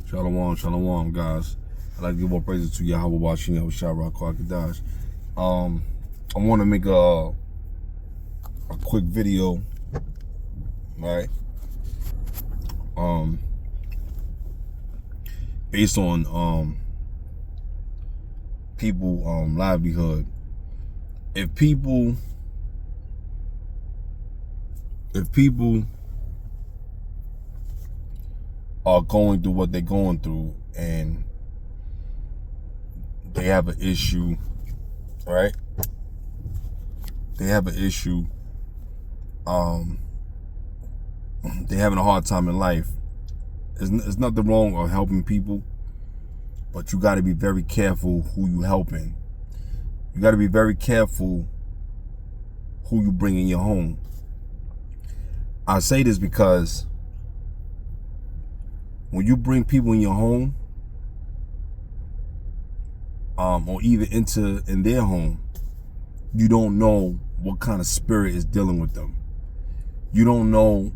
Shalom, shalom, guys. I'd like to give all praises to Yahweh Bashim Yahushua Kwakadash. I want to make a quick video, right? Based on people livelihood. If people are going through what they're going through and they have an issue, right? They have an issue. They're having a hard time in life. There's nothing wrong with helping people, but you got to be very careful who you helping. You got to be very careful who you bring in your home. I say this because when you bring people in your home, or even in their home, you don't know what kind of spirit is dealing with them. You don't know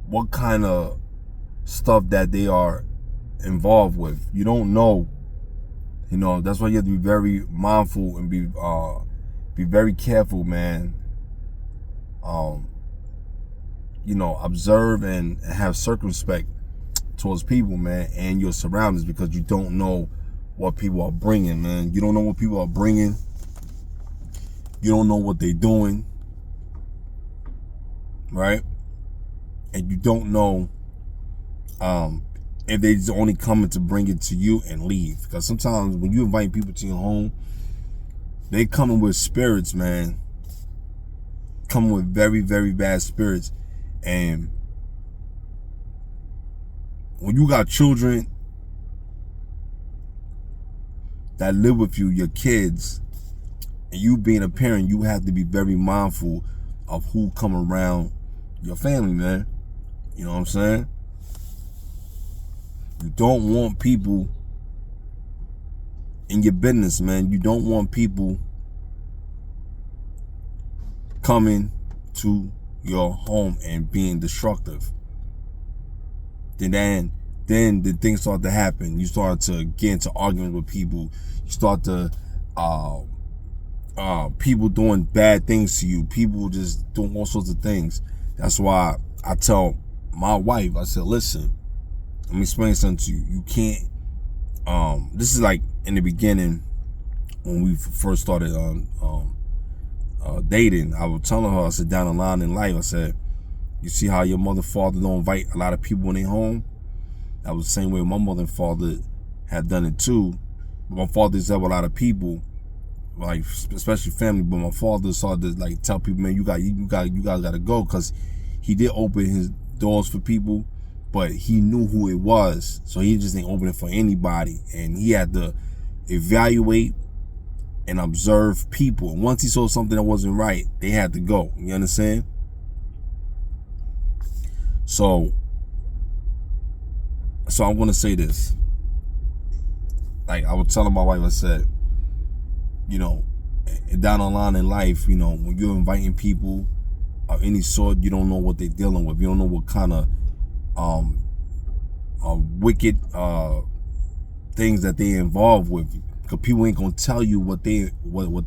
what kind of stuff that they are involved with. You don't know. That's why you have to be very mindful and be very careful, man. Observe and have circumspect towards people, man, and your surroundings, because you don't know what people are bringing, man. You don't know what people are bringing. You don't know what they're doing, right? And you don't know if they're just only coming to bring it to you and leave. Because sometimes when you invite people to your home, they coming with spirits, man. Coming with very, very bad spirits. And when you got children that live with you, your kids, and you being a parent, you have to be very mindful of who come around your family, man. You know what I'm saying? You don't want people in your business, man. You don't want people coming to your home and being destructive. Then the things start to happen. You start to get into arguments with people. You start to people doing bad things to you. People just doing all sorts of things. That's why I tell my wife, I said, listen, let me explain something to you. You can't, this is like in the beginning when we first started dating. I was telling her, I said, down the line in life, I said, you see how your mother and father don't invite a lot of people in their home? That was the same way my mother and father had done it too. But my father used to have a lot of people, like especially family. But my father started to like tell people, man, you guys gotta go, because he did open his doors for people, but he knew who it was, so he just didn't open it for anybody. And he had to evaluate and observe people. And once he saw something that wasn't right, they had to go. You understand? So I'm gonna say this. Like I was telling my wife, I said, down the line in life, when you're inviting people of any sort, you don't know what they're dealing with. You don't know what kind of wicked things that they're involved with. Because people ain't gonna tell you what they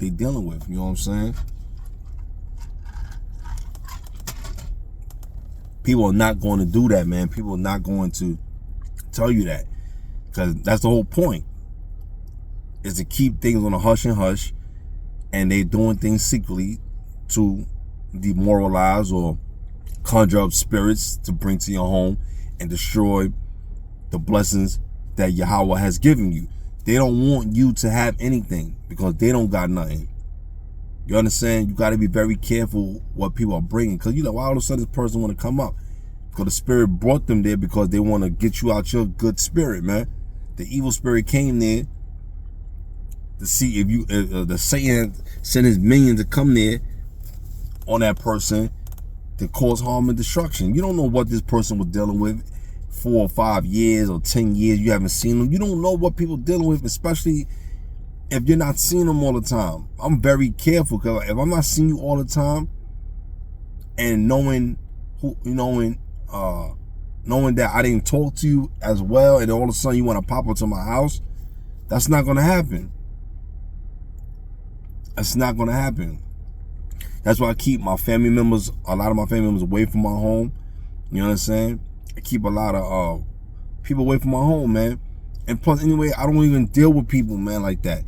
dealing with. You know what I'm saying? People are not going to do that, man. People are not going to tell you that, because that's the whole point, is to keep things on a hush and hush, and they doing things secretly to demoralize or conjure up spirits to bring to your home and destroy the blessings that Yahweh has given you. They don't want you to have anything because they don't got nothing. You understand? You got to be very careful what people are bringing, because why all of a sudden this person want to come up? Because the spirit brought them there because they want to get you out your good spirit, man. The evil spirit came there to see if you, the Satan sent his minions to come there on that person to cause harm and destruction. You don't know what this person was dealing with 4 or 5 years or 10 years. You haven't seen them. You don't know what people dealing with, especially if you're not seeing them all the time. I'm very careful, because if I'm not seeing you all the time and knowing who, knowing that I didn't talk to you as well, and all of a sudden you want to pop up to my house. That's not going to happen. That's not going to happen. That's why I keep my family members, a lot of my family members, away from my home. You know what I'm saying? I keep a lot of people away from my home, man. And plus, anyway, I don't even deal with people, man, like that.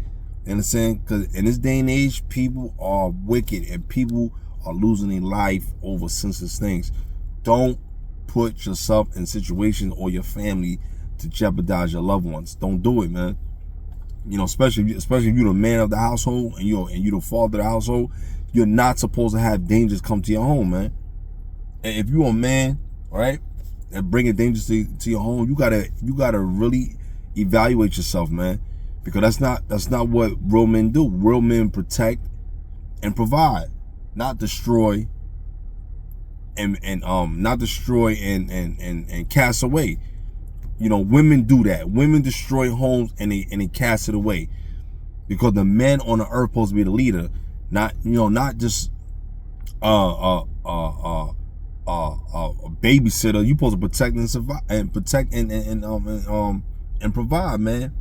You understand? Because in this day and age, people are wicked and people are losing their life over senseless things. Don't put yourself in situations or your family to jeopardize your loved ones. Don't do it, man. You know, especially if you're the man of the household and you're the father of the household, you're not supposed to have dangers come to your home, man. And if you're a man, right, and bringing dangers to your home, you gotta really evaluate yourself, man, because that's not what real men do. Real men protect and provide, not destroy and cast away. You know, women do that. Women destroy homes and they cast it away, because the man on the earth supposed to be the leader, not just a babysitter. You supposed to protect and survive and protect and provide, man.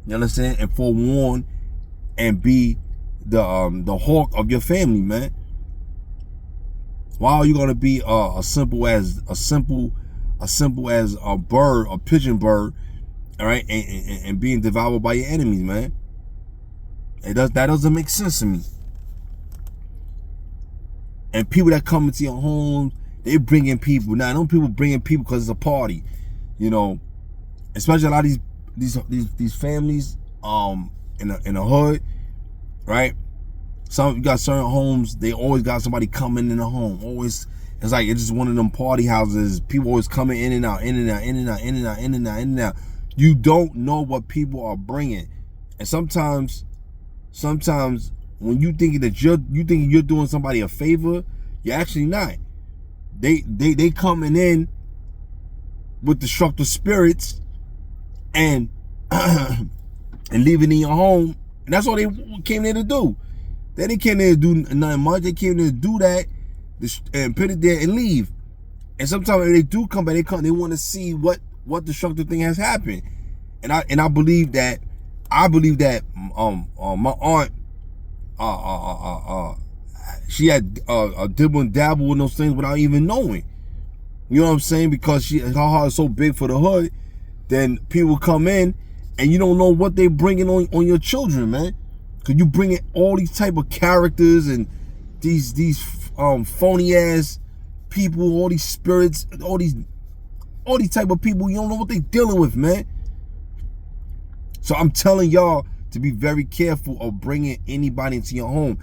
You understand? And forewarn and be the hawk of your family, man. Why are you gonna be a simple as a bird, a pigeon bird, all right, and being devoured by your enemies, man? That doesn't make sense to me. And people that come into your home, they bring in people. Now, don't people bring in people because it's a party, you know? Especially a lot of these families in the hood, right? You got certain homes, they always got somebody coming in the home. Always, it's like it's just one of them party houses. People always coming in and out, in and out, in and out, in and out, in and out, in and out. You don't know what people are bringing, and sometimes when you think that you're doing somebody a favor, you're actually not. They coming in with destructive spirits and and leaving in your home, and that's all they came there to do. They didn't came there to do nothing much. They came there to do that and put it there and leave. And sometimes when they do come back, they want to see what destructive thing has happened. And I believe that my aunt she had dibble and dabble with those things without even knowing. You know what I'm saying? Because her heart is so big for the hood, then people come in and you don't know what they bringing on your children, man. Cause you bring in all these type of characters and these phony ass people, all these spirits, all these type of people. You don't know what they dealing with, man. So I'm telling y'all to be very careful of bringing anybody into your home,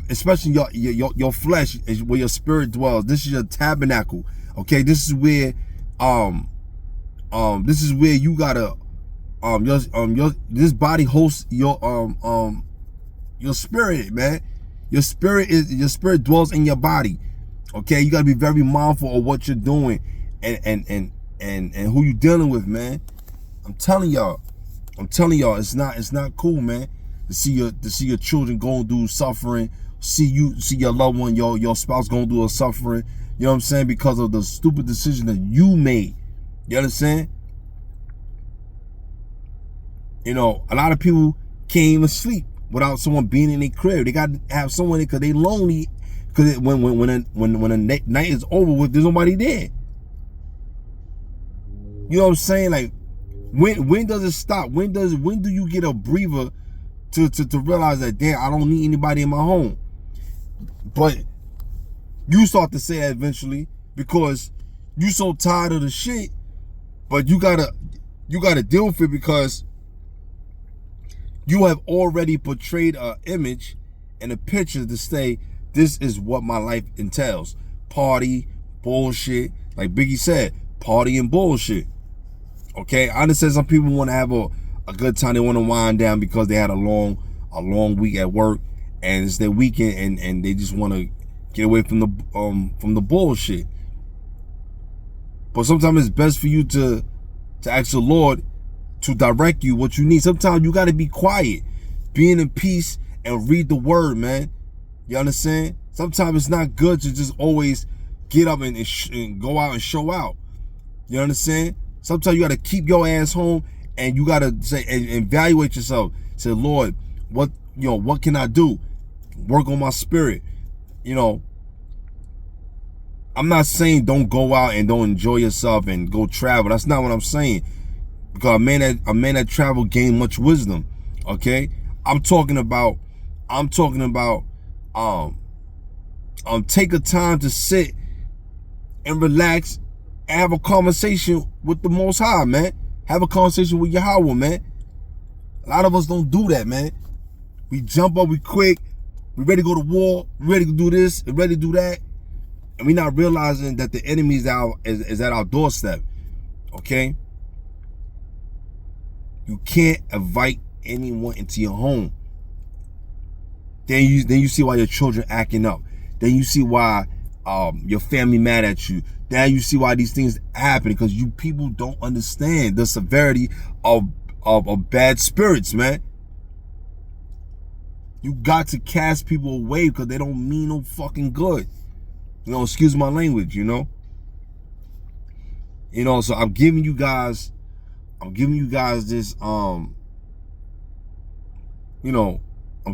especially your flesh is where your spirit dwells. This is your tabernacle. Okay, this is where you gotta this body hosts your spirit, man. Your spirit dwells in your body. Okay, you gotta be very mindful of what you're doing and who you dealing with, man. I'm telling y'all, it's not cool, man, to see your children going through suffering, see your loved one, your spouse going through a suffering. You know what I'm saying? Because of the stupid decision that you made. You understand? You know, a lot of people can't even sleep without someone being in their crib. They got to have someone there because they lonely. Because when the night is over with, there's nobody there. You know what I'm saying? Like, when does it stop? When do you get a breather to realize that, damn, I don't need anybody in my home? But you start to say that eventually because you so tired of the shit. But you gotta deal with it because you have already portrayed an image and a picture to say, this is what my life entails. Party, bullshit. Like Biggie said, party and bullshit. Okay, I understand some people want to have a good time. They want to wind down because they had a long week at work and it's their weekend and they just want to get away from the bullshit. But sometimes it's best for you to ask the Lord to direct you what you need. Sometimes you got to be quiet, being in peace, and read the word, man. You understand? Sometimes it's not good to just always get up and go out and show out. You understand? Sometimes you got to keep your ass home, and you got to say and evaluate yourself. Say, Lord, what can I do? Work on my spirit. I'm not saying don't go out and don't enjoy yourself and go travel. That's not what I'm saying. Because a man that travel gain much wisdom. Okay? I'm talking about take a time to sit and relax and have a conversation with the Most High, man. Have a conversation with Yahweh, man. A lot of us don't do that, man. We jump up, we quick, we ready to go to war, we ready to do this, and ready to do that. And we're not realizing that the enemy is at our doorstep. Okay? You can't invite anyone into your home. Then you see why your children acting up. Then you see why your family mad at you. Then you see why these things happen, because you people don't understand the severity of bad spirits, man. You got to cast people away because they don't mean no fucking good. Excuse my language, So I'm giving you guys this I'm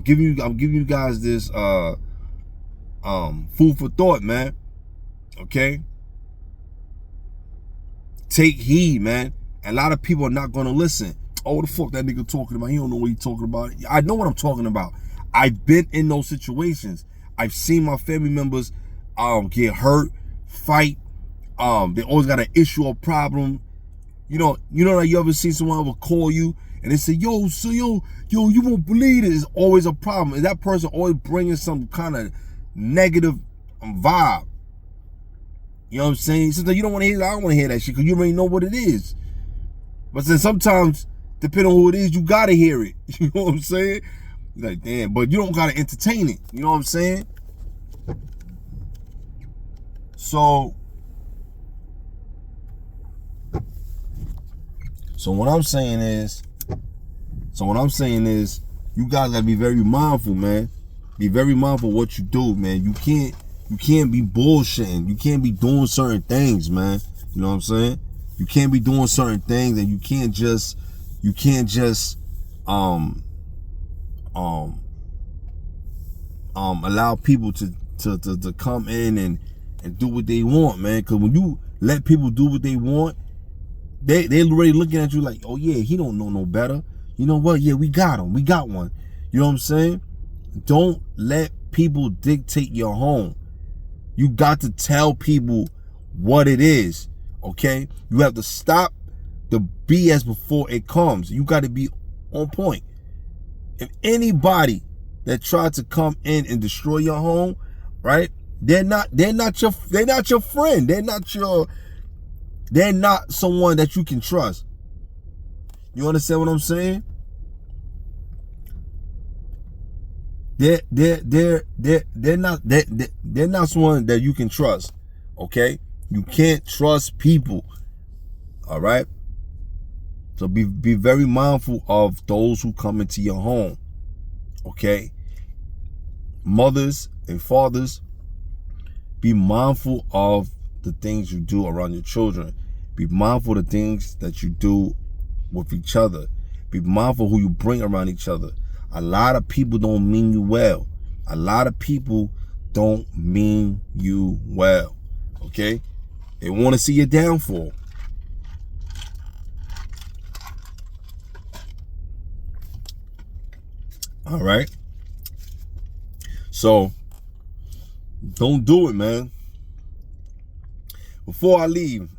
giving you guys this food for thought, man. Okay? Take heed, man. A lot of people are not gonna listen. Oh, what the fuck that nigga talking about? He don't know what he's talking about. I know what I'm talking about. I've been in those situations. I've seen my family members get hurt, fight. They always got an issue or problem. That you ever seen someone ever call you and they say, yo, you won't believe it. It's always a problem. And that person always bringing some kind of negative vibe. You know what I'm saying? Sometimes you don't want to hear that. I don't want to hear that shit because you already know what it is. But then sometimes, depending on who it is, you got to hear it. You know what I'm saying? You're like, damn, but you don't got to entertain it. You know what I'm saying? So what I'm saying is, you guys gotta be very mindful, man. Be very mindful of what you do, man. You can't be bullshitting. You can't be doing certain things, man. You know what I'm saying? You can't be doing certain things, and you can't just allow people to come in and do what they want, man. Because when you let people do what they want, they already looking at you like, oh yeah, he don't know no better. You know what? Yeah, we got him. We got one. You know what I'm saying? Don't let people dictate your home. You got to tell people what it is, okay? You have to stop the BS before it comes. You got to be on point. If anybody that tried to come in and destroy your home, right? They're not your friend. They're not someone that you can trust. You understand what I'm saying? They're not someone that you can trust. Okay? You can't trust people. All right? So be very mindful of those who come into your home. Okay? Mothers and fathers, be mindful of the things you do around your children. Be mindful of the things that you do with each other. Be mindful who you bring around each other. A lot of people don't mean you well. A lot of people don't mean you well. Okay? They want to see your downfall. All right? So, don't do it, man. Before I leave,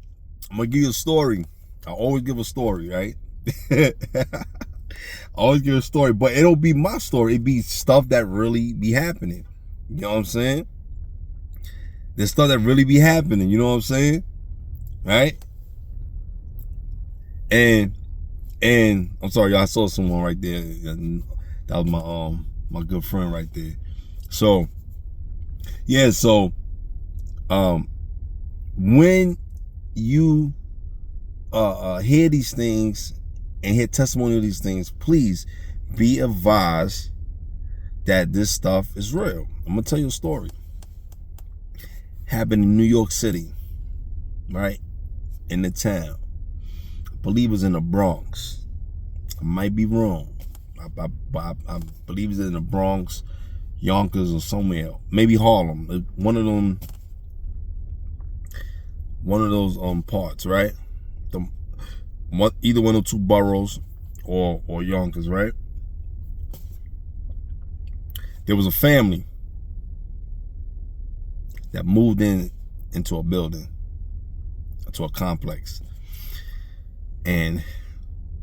I'm going to give you a story. I always give a story, right? I always give a story, but it don't be my story. It be stuff that really be happening. You know what I'm saying? There's stuff that really be happening. You know what I'm saying? Right? And I'm sorry, y'all, I saw someone right there. That was my good friend right there. So, yeah, so when you hear these things and hear testimony of these things, please be advised that this stuff is real. I'm gonna tell you a story. happened in New York City, right? In the town. I believe it was in the Bronx. I might be wrong. I believe it's in the Bronx, Yonkers, or somewhere. Maybe Harlem. One of those parts, right? Either one of two boroughs or Yonkers, right? There was a family that moved into a building, to a complex. And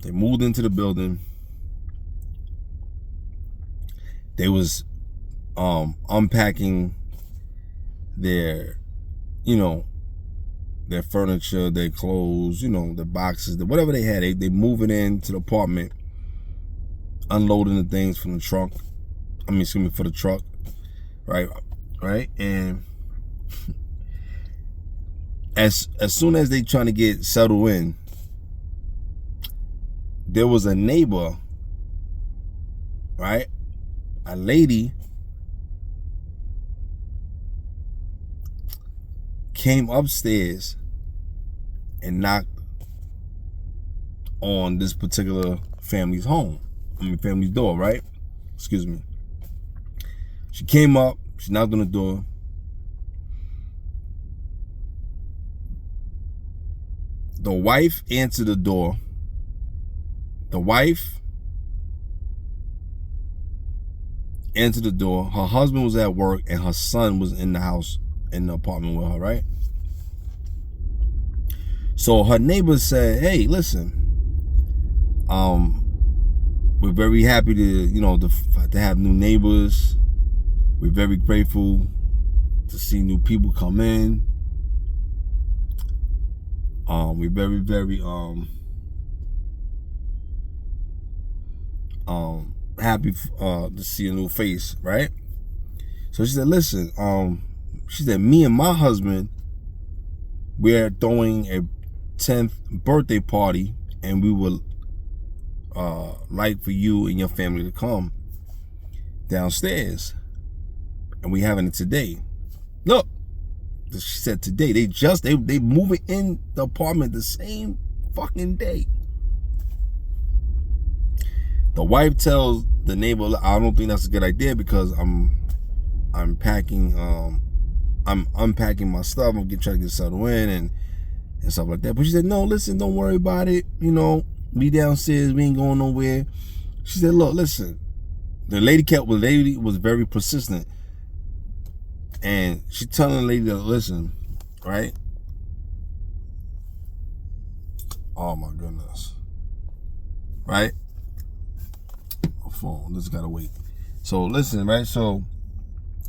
they moved into the building. They was unpacking their, their furniture, their clothes, their boxes, whatever they had. They moving into the apartment, unloading the things from the trunk. For the truck, right? And as soon as they trying to get settled in, there was a neighbor, right? A lady came upstairs and knocked on this particular family's family's door, right? Excuse me. She came up, she knocked on the door. The wife answered the door. The wife answered the door. Her husband was at work and her son was in the house, in the apartment with her, right? So her neighbor said, hey, listen, we're very happy to have new neighbors. We're very grateful to see new people come in. We're very, very happy to see a new face, right? So she said, listen, she said, me and my husband, we're throwing a 10th birthday party, and we would like for you and your family to come downstairs. And we having it today. Look, she said today. They moving in the apartment the same fucking day. The wife tells the neighbor, I don't think that's a good idea because I'm packing, I'm unpacking my stuff. I'm trying to get settled in and stuff like that. But she said, no, listen, don't worry about it. We downstairs, we ain't going nowhere. She said, look, listen. The lady was very persistent. And she telling the lady that, listen, right? Oh my goodness. Right? My phone, this gotta wait. So listen, right? So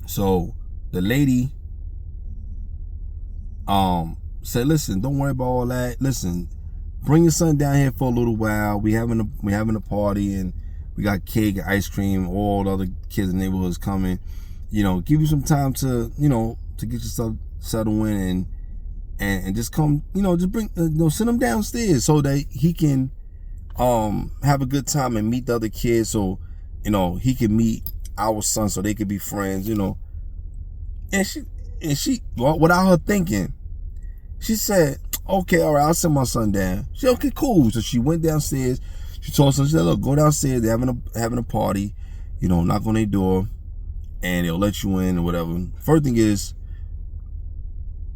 the lady said, listen, don't worry about all that. Listen, bring your son down here for a little while. We having a party and we got cake and ice cream. All the other kids in the neighborhood is coming. Give you some time to, to get yourself settled in and just come, just bring, send him downstairs so that he can have a good time and meet the other kids. So, he can meet our son so they could be friends, And she, without her thinking, she said, okay, all right, I'll send my son down. She said, okay, cool. So she went downstairs. She told her son, she said, look, go downstairs. They're having a party, knock on their door. And they'll let you in or whatever. First thing is,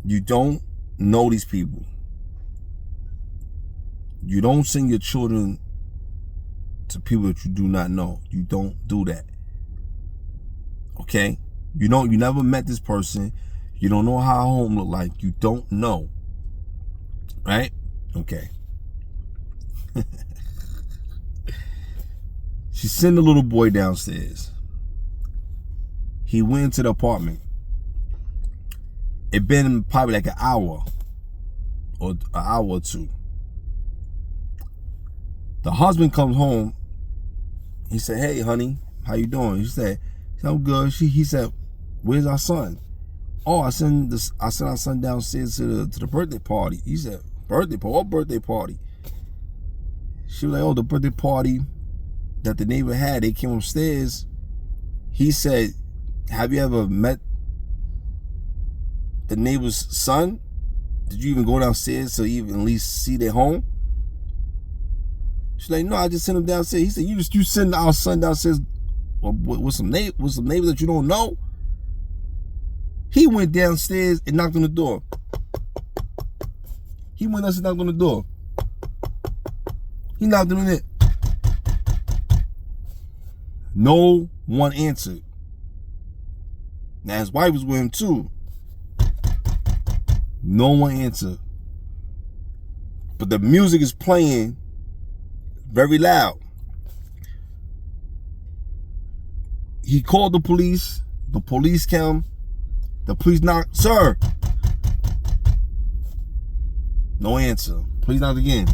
you don't know these people. You don't send your children to people that you do not know. You don't do that. Okay? You never met this person. You don't know how home look like. You don't know. Right? Okay. She sent the little boy downstairs. He went into the apartment. It been probably like an hour or two. The husband comes home. He said, hey, honey, how you doing? She said, I'm good. He said, where's our son? Oh, I sent our son downstairs to the birthday party. He said, birthday party? What birthday party? She was like, oh, the birthday party that the neighbor had. They came upstairs. He said, have you ever met the neighbor's son? Did you even go downstairs to even at least see their home? She's like, no, I just sent him downstairs. He said, you send our son downstairs with some neighbors that you don't know? He went downstairs and knocked on the door. He went upstairs and knocked on the door. He knocked on it. No one answered. Now his wife was with him too. No one answered. But the music is playing very loud. He called the police. The police came. The police knocked. Sir. No answer. Police knocked again.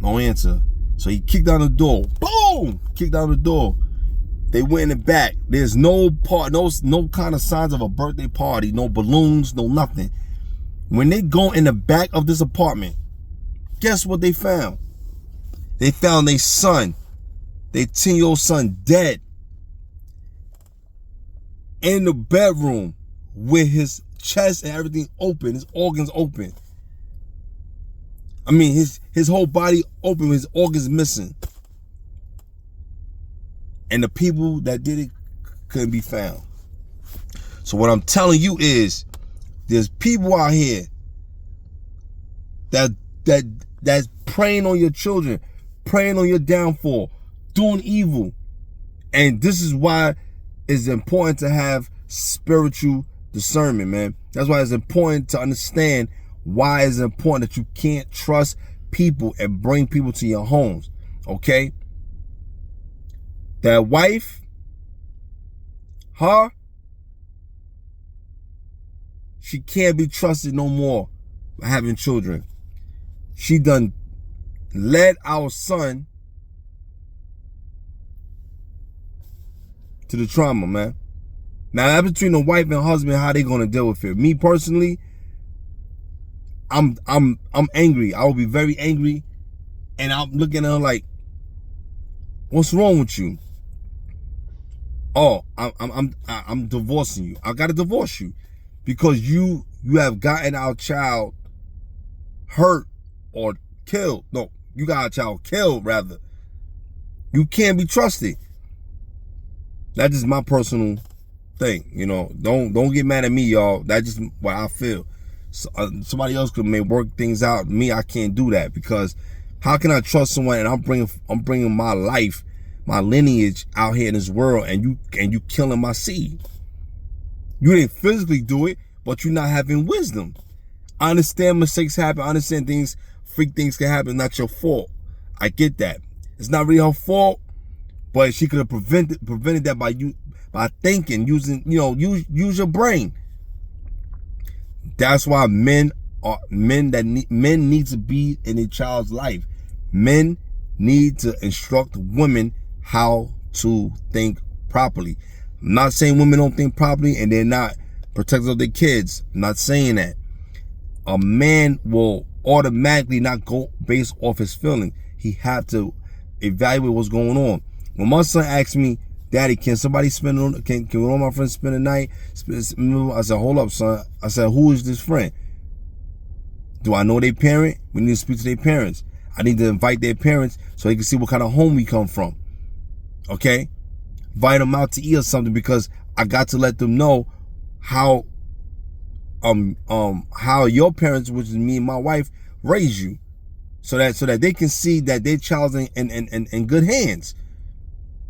No answer. So he kicked down the door. Boom! Kicked down the door. They went in the back. There's no kind of signs of a birthday party. No balloons, no nothing. When they go in the back of this apartment, guess what they found? They found their son, their 10-year-old son, dead in the bedroom with his chest and everything open, his organs open. I mean, his whole body open, his organs missing. And the people that did it couldn't be found. So what I'm telling you is, there's people out here that's preying on your children, preying on your downfall, doing evil. And this is why it's important to have spiritual discernment, man. That's why it's important to understand why it's important that you can't trust people and bring people to your homes, okay? That wife, she can't be trusted no more having children. She done led our son to the trauma, man. Now, that's between the wife and husband, how they gonna deal with it. Me personally, I'm angry. I will be very angry, and I'm looking at her like, what's wrong with you? Oh, I'm divorcing you. I gotta divorce you because you have gotten our child hurt or killed. No, you got our child killed rather. You can't be trusted. That's just my personal thing, you know. Don't get mad at me, y'all. That's just what I feel. So, somebody else could may work things out. Me, I can't do that because how can I trust someone and I'm bringing my life, my lineage out here in this world, and you killing my seed? You didn't physically do it, but you're not having wisdom. I understand mistakes happen. I understand freak things can happen. Not your fault. I get that. It's not really her fault, but she could have prevented that by thinking, use your brain. That's why men need to be in a child's life. Men need to instruct women how to think properly. I'm not saying women don't think properly and they're not protectors of their kids. I'm not saying that. A man will automatically not go based off his feeling. He have to evaluate what's going on. When my son asked me, Daddy, can somebody can one of my friends spend the night? I said, hold up, son. I said, who is this friend? Do I know their parent? We need to speak to their parents. I need to invite their parents so they can see what kind of home we come from. Okay? Invite them out to eat or something because I got to let them know how your parents, which is me and my wife, raised you. So that they can see that their child's in good hands.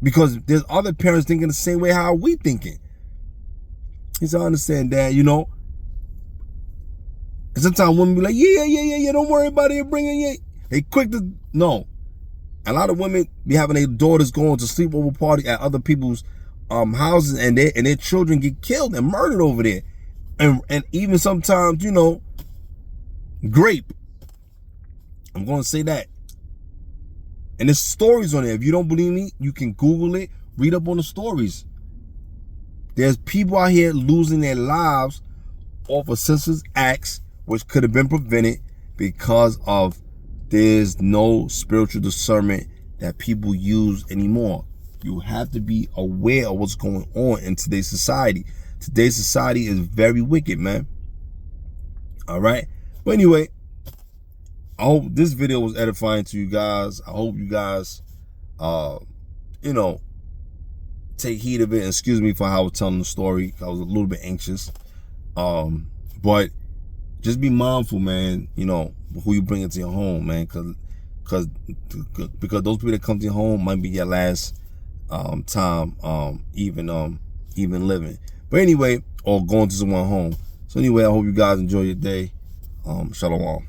Because there's other parents thinking the same way how we thinking. He said, I understand, Dad, you know. And sometimes women be like, yeah, don't worry about it, bring it. They quick to, no. A lot of women be having their daughters going to sleepover party at other people's houses and their children get killed and murdered over there. And even sometimes, grape. I'm going to say that. And there's stories on there. If you don't believe me, you can Google it, read up on the stories. There's people out here losing their lives off of senseless acts, which could have been prevented because of there's no spiritual discernment that people use anymore. You have to be aware of what's going on in today's society. Today's society is very wicked, man. All right. But anyway, I hope this video was edifying to you guys. I hope you guys, you know, take heed of it. And excuse me for how I was telling the story. I was a little bit anxious. But just be mindful, man, you know, who you bring into your home, man. Because those people that come to your home might be your last time even living. But anyway, or going to someone's home. So anyway, I hope you guys enjoy your day. Shalom.